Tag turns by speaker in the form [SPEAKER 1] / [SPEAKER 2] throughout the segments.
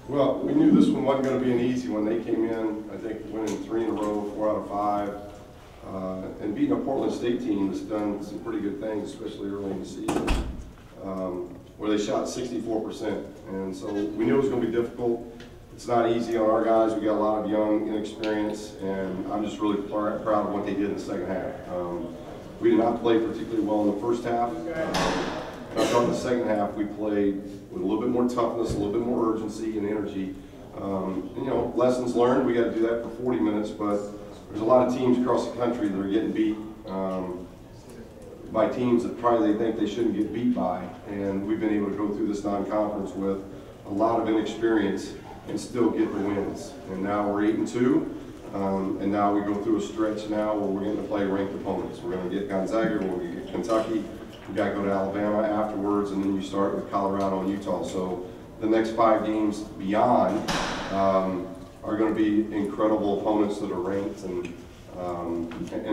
[SPEAKER 1] Well, we knew this one wasn't going to be an easy one. They came in, I think, winning 3 in a row, 4 out of 5. And beating a Portland State team that's done some pretty good things, especially early in the season, where they shot 64%. And so we knew it was going to be difficult. It's not easy on our guys. We got a lot of young, inexperience, and I'm just really proud of what they did in the second half. We did not play particularly well in the first half. And I thought in the second half we played with a little bit more toughness, a little bit more urgency and energy. And, you know, lessons learned. We got to do that for 40 minutes, but there's a lot of teams across the country that are getting beat by teams that probably they think they shouldn't get beat by. And we've been able to go through this non-conference with a lot of inexperience and still get the wins. And now we're 8-2, and now we go through a stretch now where we're going to play ranked opponents. We're going to get Gonzaga, we're going to get Kentucky, we got to go to Alabama afterwards, and then you start with Colorado and Utah. So the next 5 games beyond are going to be incredible opponents that are ranked and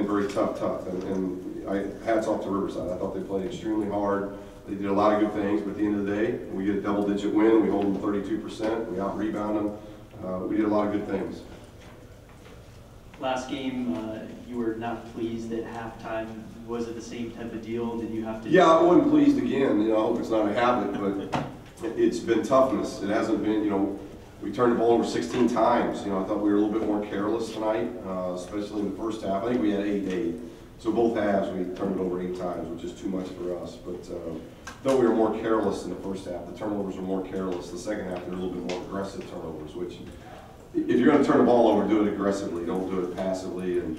[SPEAKER 1] very tough. And hats off to Riverside. I thought they played extremely hard. They did a lot of good things, but at the end of the day, we get a double-digit win. We hold them 32%. We out-rebound them. We did a lot of good things.
[SPEAKER 2] Last game, you were not pleased at halftime. Was it the same type of deal? Did you have to?
[SPEAKER 1] Yeah, I wasn't pleased again. You know, I hope it's not a habit, but it's been toughness. It hasn't been, you know, we turned the ball over 16 times. You know, I thought we were a little bit more careless tonight, especially in the first half. I think we had 8-8. So both halves, we turned it over 8 times, which is too much for us. But though we were more careless in the first half, the turnovers were more careless. The second half, they're a little bit more aggressive turnovers, which if you're going to turn the ball over, do it aggressively. Don't do it passively and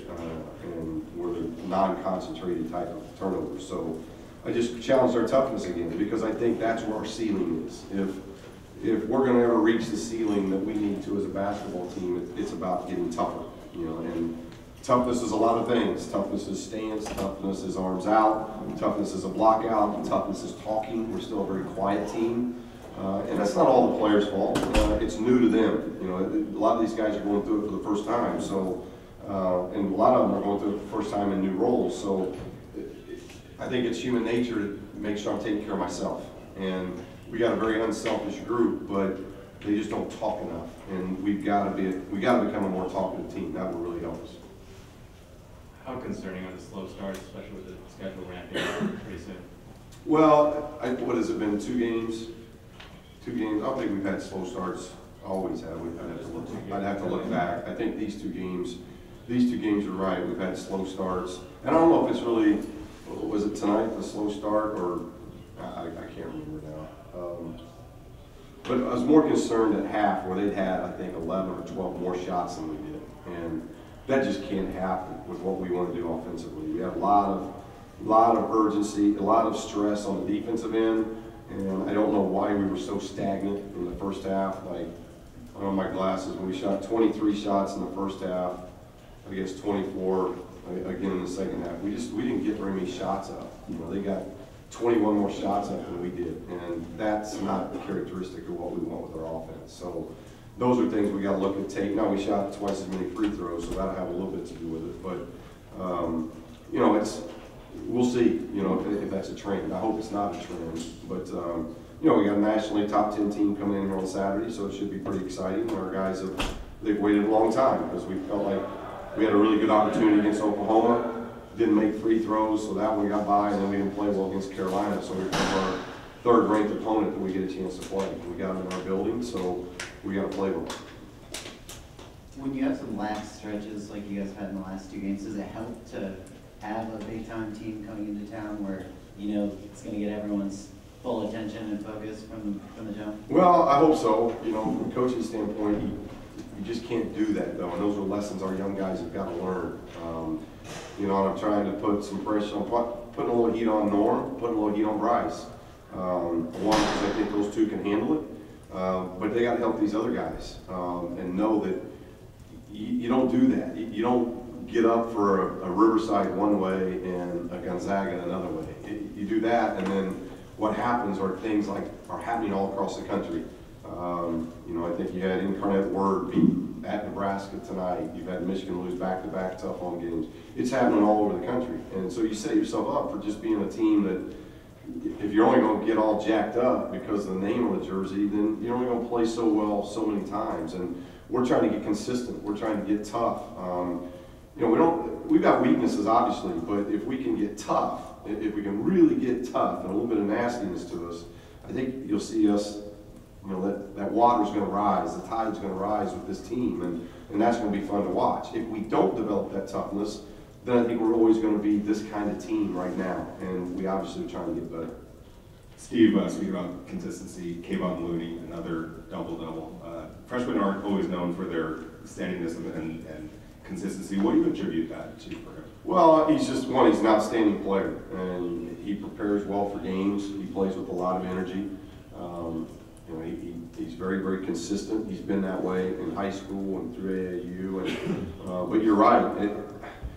[SPEAKER 1] where they're non-concentrated type of turnovers. So I just challenged our toughness again because I think that's where our ceiling is. If we're going to ever reach the ceiling that we need to as a basketball team, it's about getting tougher, you know. And toughness is a lot of things. Toughness is stance, toughness is arms out, toughness is a block out, toughness is talking. We're still a very quiet team. And that's not all the players' fault. It's new to them. You know, a lot of these guys are going through it for the first time. So, and a lot of them are going through it for the first time in new roles. So, I think it's human nature to make sure I'm taking care of myself. And we got a very unselfish group, but they just don't talk enough. And we got to become a more talkative team. That would really help us.
[SPEAKER 3] How concerning are the slow starts, especially with the schedule ramping up pretty soon?
[SPEAKER 1] Well, what has it been? 2 games? 2 games. I don't think we've had slow starts. Always have. I'd have to look back. I think these two games are right. We've had slow starts, and I don't know if it's really, was it tonight the slow start or I can't remember now. But I was more concerned at half where they'd had I think 11 or 12 more shots than we did, and that just can't happen with what we want to do offensively. We have a lot of urgency, a lot of stress on the defensive end. And I don't know why we were so stagnant in the first half. Like, on my glasses, when we shot 23 shots in the first half against 24 again in the second half, we didn't get very many shots up. You know, they got 21 more shots up than we did, and that's not the characteristic of what we want with our offense. So those are things we got to look at tape. Now we shot twice as many free throws, so that'll have a little bit to do with it. But you know, we'll see, you know, if that's a trend. I hope it's not a trend. But, you know, we got a nationally top 10 team coming in here on Saturday, so it should be pretty exciting. Our guys they've waited a long time because we felt like we had a really good opportunity against Oklahoma. Didn't make free throws, so that one got by, and then we didn't play well against Carolina. So we have our 3rd ranked opponent that we get a chance to play. We got them in our building, so we got to play them.
[SPEAKER 4] When you have some lax stretches like you guys had in the last 2 games, does it help to have a big-time team coming into town where, you know, it's going to get everyone's full attention and focus from the jump?
[SPEAKER 1] Well, I hope so. You know, from a coaching standpoint, you just can't do that, though, and those are lessons our young guys have got to learn. You know, and I'm trying to put some pressure on, putting a little heat on Norm, putting a little heat on Bryce. One, because I think those 2 can handle it, but they got to help these other guys and know that you don't do that. You don't get up for a Riverside one way and a Gonzaga another way. You do that, and then what happens are things like are happening all across the country. You know, I think you had Incarnate Word beat at Nebraska tonight. You've had Michigan lose back-to-back tough home games. It's happening all over the country, and so you set yourself up for just being a team that if you're only going to get all jacked up because of the name on the jersey, then you're only going to play so well so many times. And we're trying to get consistent. We're trying to get tough. You know, we've got weaknesses, obviously, but if we can get tough, if we can really get tough and a little bit of nastiness to us, I think you'll see us, you know, that water's going to rise, the tide's going to rise with this team, and that's going to be fun to watch. If we don't develop that toughness, then I think we're always going to be this kind of team right now, and we obviously are trying to get better.
[SPEAKER 5] Steve, speaking about consistency, Kayvon Looney, another double-double. Freshmen aren't always known for their steadiness and consistency. What do you attribute that to for him?
[SPEAKER 1] Well, he's just one, he's an outstanding player, and he prepares well for games. He plays with a lot of energy. You know, he's very, very consistent. He's been that way in high school and through AAU. And, but you're right.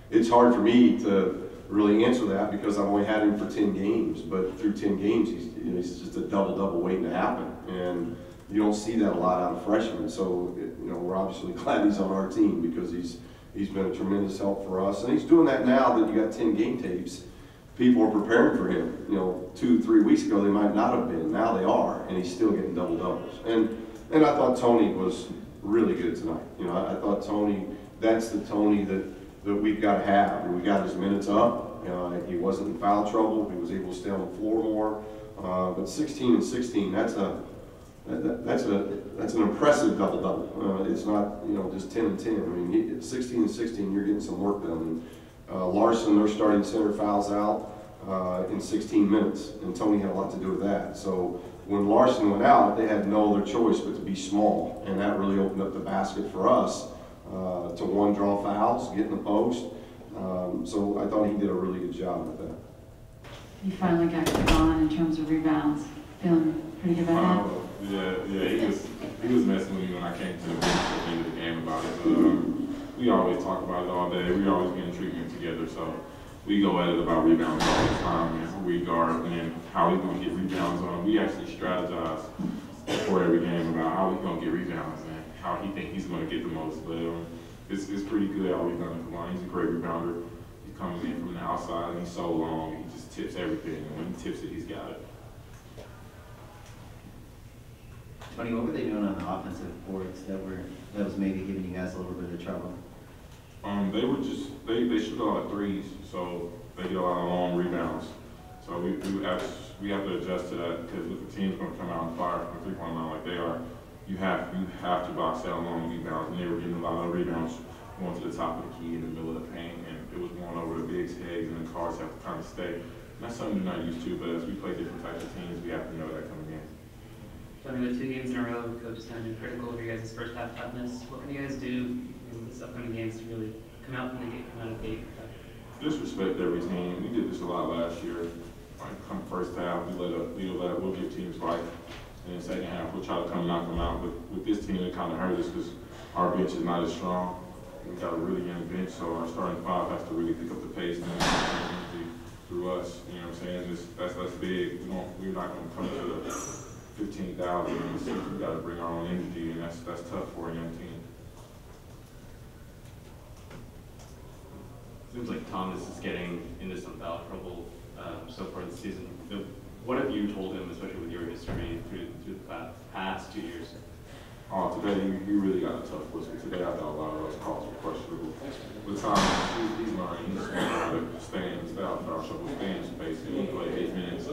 [SPEAKER 1] It's hard for me to really answer that because I've only had him for 10 games. But through 10 games, he's just a double-double waiting to happen. And you don't see that a lot out of freshmen. So, you know, we're obviously glad he's on our team because he's been a tremendous help for us. And he's doing that now that you got 10 game tapes. People are preparing for him. You know, 2-3 weeks ago they might not have been. Now they are, and he's still getting double doubles. And I thought Tony was really good tonight. You know, I thought Tony, that's the Tony that we've got to have. And we got his minutes up. He wasn't in foul trouble. He was able to stay on the floor more. But 16 and 16, that's an impressive double double. It's not, you know, just 10 and 10. I mean, 16 and 16, you're getting some work done. Larson, their starting center, fouls out in 16 minutes, and Tony had a lot to do with that. So when Larson went out, they had no other choice but to be small, and that really opened up the basket for us to one, draw fouls, get in the post. So I thought he did a really good job with that.
[SPEAKER 6] You finally got Kayvon in terms of rebounds. Feeling pretty good about that?
[SPEAKER 7] Yeah, he was messing with me when I came to the bench at the end of the game about it. But, we always talk about it all day. We always get in treatment together, so we go at it about rebounds all the time and who we guard and then how we gonna get rebounds on. We actually strategize before every game about how we gonna get rebounds and how he think he's gonna get the most. But it's pretty good how we've done it. Come on, he's a great rebounder. He's coming in from the outside and he's so long. He just tips everything, and when he tips it, he's got it.
[SPEAKER 4] Tony, what were they doing on the offensive boards that was maybe giving you guys a little bit of trouble?
[SPEAKER 7] They were just, they shoot a lot of threes, so they get a lot of long rebounds. So we have to adjust to that because if the team's going to come out and fire from the three-point line like they are, you have to box out long rebounds, and they were getting a lot of rebounds going to the top of the key in the middle of the paint, and it was going over the bigs' heads, and the guards have to kind of stay. And that's something we're not used to, but as we play different types of teams, we have to know that coming in.
[SPEAKER 8] Tony, with 2 games in a row, the coach has kind of been critical of your guys' first half toughness. What can you guys do in this upcoming games to really come out of the gate?
[SPEAKER 7] Just respect every team. We did this a lot last year. Like, come first half, we'll give teams life. And then second half, we'll try to come knock them out. But with this team, it kind of hurt us because our bench is not as strong. We've got a really young bench, so our starting five has to really pick up the pace and energy through us. You know what I'm saying? That's big. We're not going to come to the 15,000 in the season. We've got to bring our own energy, and that's tough for a young team.
[SPEAKER 3] Seems like Thomas is getting into some foul trouble so far this season. What have you told him, especially with your history through the past 2 years?
[SPEAKER 7] Today he really got a tough whistle. Today I thought a lot of those calls were questionable. With Thomas, he's learning. He's learning how to stay in foul trouble, stay in space, and he played 8 minutes.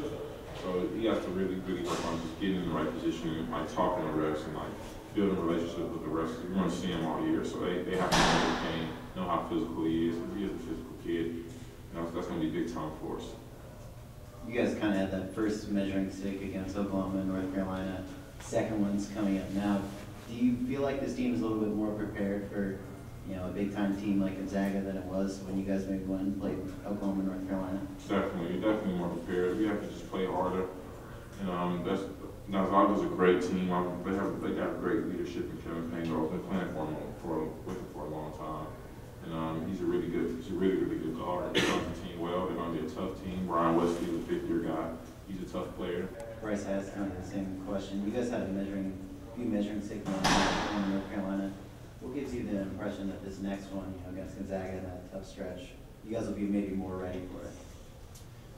[SPEAKER 7] So he has to really, really work on just getting in the right position and like talking to refs and like building a relationship with the refs. You're going to see him all year, so they have to know the game, know how physical he is, because he is a physical kid. And that's going to be big time for us.
[SPEAKER 4] You guys kind of had that first measuring stick against Oklahoma and North Carolina. Second one's coming up now. Do you feel like this team is a little bit more prepared for, you know, a big-time team like Gonzaga than it was when you guys maybe went and played Oklahoma and North Carolina?
[SPEAKER 7] Definitely more prepared. We have to just play harder. And Gonzaga's a great team. They got great leadership in Kevin Payne. I've been playing with him for a long time. And he's a really good guard. He runs the team well. They're going to be a tough team. Brian Wesley, the fifth-year guy, he's a tough player.
[SPEAKER 4] Bryce asked kind of the same question. You guys had a few measuring sticks on North Carolina. What gives you the impression that this next one, you know, against Gonzaga in that tough stretch, you guys will be maybe more ready for it?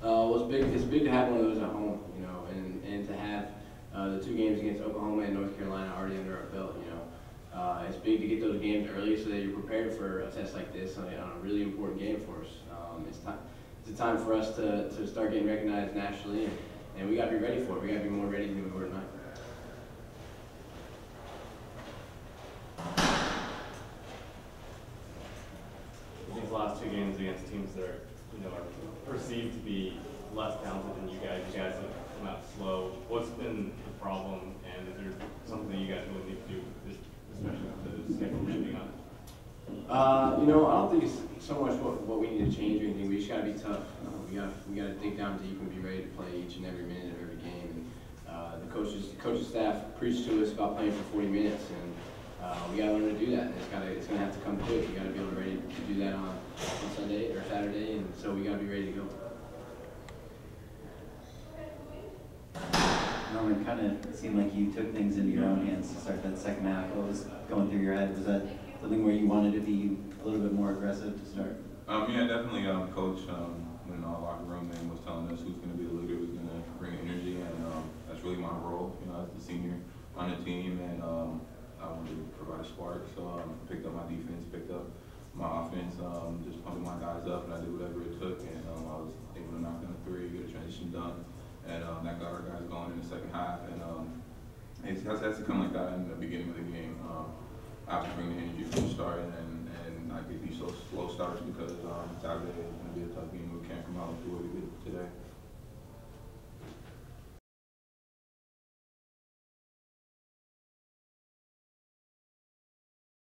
[SPEAKER 9] Well, it's big to have one of those at home, you know, and to have the 2 games against Oklahoma and North Carolina already under our belt, you know. It's big to get those games early so that you're prepared for a test like this on a really important game for us. It's a time for us to start getting recognized nationally, and we got to be ready for it. We got to be more ready than we were tonight.
[SPEAKER 3] These last 2 games against teams that are, you know, are perceived to be less talented than you guys have come out slow. What's been the problem, and is there something that you guys really need to do, especially with the schedule shifting up?
[SPEAKER 9] You know, I don't think it's so much what we need to change or anything. We just got to be tough. We got to dig down deep and be ready to play each and every minute of every game. And the coaches staff preached to us about playing for 40 minutes, and we got to learn to do that. And it's gonna have to come quick. We got to be able to ready to do that on Sunday or Saturday, and so we got to be ready to go.
[SPEAKER 4] It kind of seemed like you took things into your own hands to start that second half. What was going through your head? Was that something where you wanted to be a little bit more aggressive to start?
[SPEAKER 7] Yeah, definitely. Coach, in our locker room, man, was telling us who's going to be the leader, who's going to bring energy, and that's really my role, you know, as the senior on the team, and I wanted to provide a spark. So picked up my defense, picked up my offense, just pumping my guys up, and I did whatever it took, and I was able to knock in a 3, get a transition done. And that got our guys going in the second half, and it has to come like that in the beginning of the game. I have to bring the energy from the start, and I get these slow starts because Saturday is going to be a tough game. We can't come out and do what we did today.